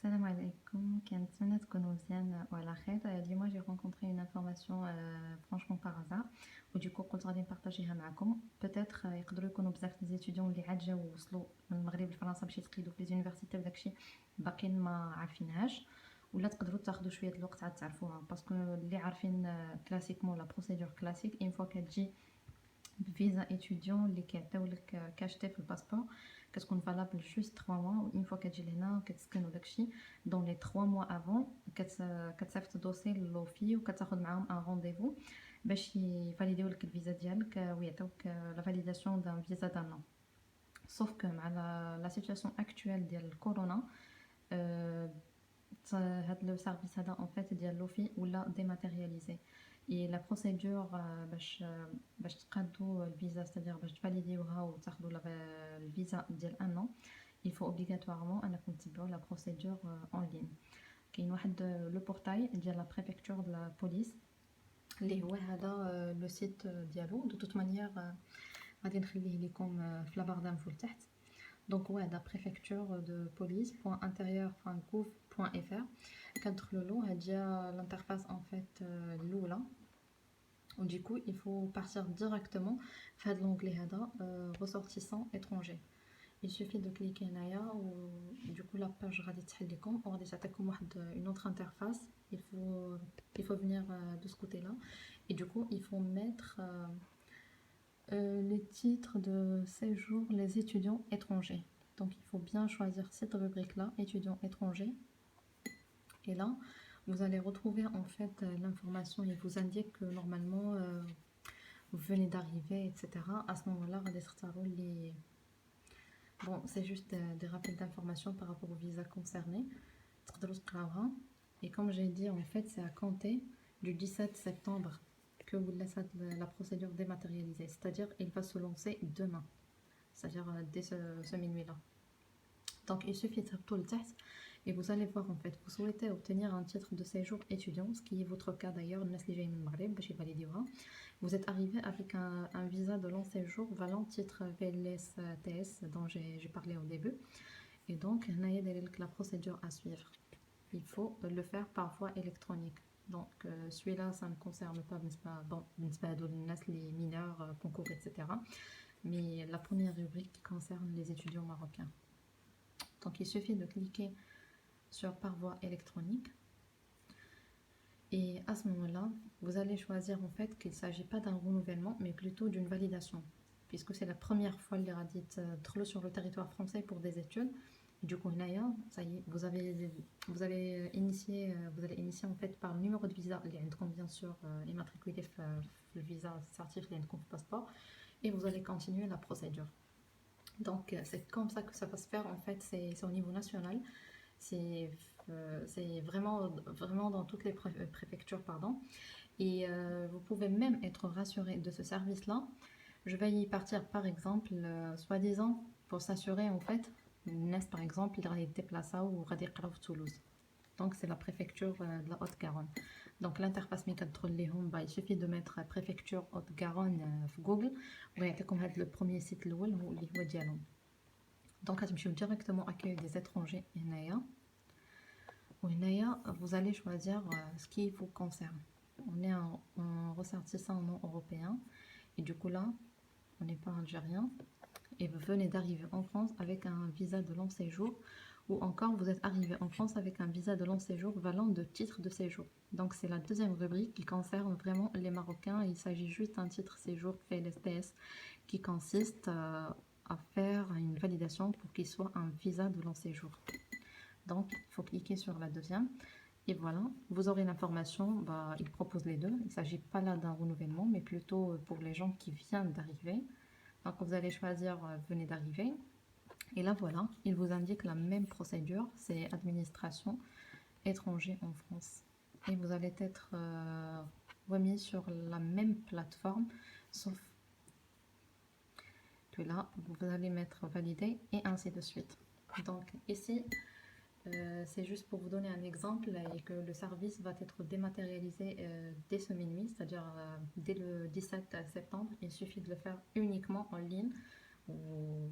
Salam alaikum, كنتمنى تكونوا مزيان وعلى خير. اليوم j'ai rencontré une information franchement par hasard du coup قلت غادي نبارطاجيها معكم. peut-être يقدروا يكونوا بزاف دي étudiants اللي عاد جاو وصلوا من المغرب لفرنسا باش يتقيدوا في لي زونيفرسيتي وداكشي باقيين ما عارفينهاش، ولا تقدروا تاخذوا شويه الوقت عاد تعرفوها باسكو اللي عارفين كلاسيكمون لا بروسيدور كلاسيك اون فوا كتجي فيزا étudiant اللي كيعطيولك كاشتي في الباسبور كتكون فالابل جوست 3 موا، و اون فوا كتجي لهنا وكتسكن وداكشي دون لي 3 موا افون كتصيفط دوسي للوفي وكتاخد معاهم ان رونديفو باش يفاليديو لك الفيزا ديالك ويعطيوك لا فاليداسيون دان فيزا دان an. sauf que مع لا سيتوياسيون اكطويل ديال الكورونا هاد لو سيرفيس هذا en fait ديال لوفي ولا ديماتيرياليزي. et la procédure باش تقادوا الفيزا ستادير باش تفاليديوها وتاخذوا الفيزا ديال ان an il faut obligatoirement انكم تتبعوا لا procédure en ligne. كاين واحد لو بورتاي ديال لا بريفكتور د لا بوليس اللي هو هذا لو سيت ديالو دو توت مانيير غادي نخليه لكم في لا بار دانفو لتحت. دونك هو هذا préfecture de police.intérieur.gouv.fr. كندخلوا له هادي l'interface en fait الاولى، و du coup il faut partir directement في هذا l'onglet هذا ressortissants étrangers. il suffit de cliquer هنايا و du coup la page غادي تحل لكم وغادي تعطيكم واحد une autre interface. il faut venir de ce côté là et du coup il faut mettre les titres de séjour les étudiants étrangers. Donc il faut bien choisir cette rubrique là, étudiants étrangers. Et là, vous allez retrouver en fait l'information. Il vous indique que normalement vous venez d'arriver, etc. À ce moment-là, bon, c'est juste des rappels d'informations par rapport au visa concerné. Et comme j'ai dit, en fait, c'est à compter du 17 septembre que vous laissez la procédure dématérialisée. C'est-à-dire, il va se lancer demain. C'est-à-dire dès ce minuit-là. Donc, il suffit de faire tout le test et vous allez voir en fait, vous souhaitez obtenir un titre de séjour étudiant, ce qui est votre cas d'ailleurs, vous êtes arrivé avec un visa de long séjour valant titre VLS-TS dont j'ai parlé au début. Et donc, la procédure à suivre. Il faut le faire par voie électronique. Donc, celui-là, ça ne concerne pas bon, les mineurs, concours, etc. Mais la première rubrique qui concerne les étudiants marocains. Donc, il suffit de cliquer sur par voie électronique. Et à ce moment-là, vous allez choisir en fait qu'il ne s'agit pas d'un renouvellement, mais plutôt d'une validation. Puisque c'est la première fois que les radits trouvent sur le territoire français pour des études. Et du coup, ça y est, vous allez initier en fait par le numéro de visa, bien sûr, immatriculé le visa certifié de passeport, et vous allez continuer la procédure. Donc, c'est comme ça que ça va se faire en fait, c'est au niveau national. C'est vraiment dans toutes les préfectures, pardon. Et vous pouvez même être rassuré de ce service-là. Je vais y partir par exemple, soi-disant, pour s'assurer en fait, Nes par exemple, il va déplacer ou à Toulouse. Donc c'est la préfecture de la Haute-Garonne. Donc l'interface il suffit de mettre préfecture Haute-Garonne Google. Vous voyez comme le premier site donc directement accueil des étrangers. Vous allez choisir ce qui vous concerne. On est un ressortissant non européen et du coup là on n'est pas algérien et vous venez d'arriver en France avec un visa de long séjour, ou encore vous êtes arrivé en France avec un visa de long séjour valant de titre de séjour. Donc c'est la deuxième rubrique qui concerne vraiment les Marocains. Il s'agit juste d'un titre séjour PLSTS qui consiste à faire une validation pour qu'il soit un visa de long séjour. Donc il faut cliquer sur la deuxième et voilà, vous aurez l'information. Il propose les deux. Il ne s'agit pas là d'un renouvellement, mais plutôt pour les gens qui viennent d'arriver. Donc vous allez choisir venez d'arriver et là voilà, il vous indique la même procédure, c'est administration étranger en France et vous allez être remis sur la même plateforme, sauf que là vous allez mettre validé et ainsi de suite. Donc ici c'est juste pour vous donner un exemple et que le service va être dématérialisé dès ce minuit, c'est-à-dire dès le 17 septembre. Il suffit de le faire uniquement en ligne ou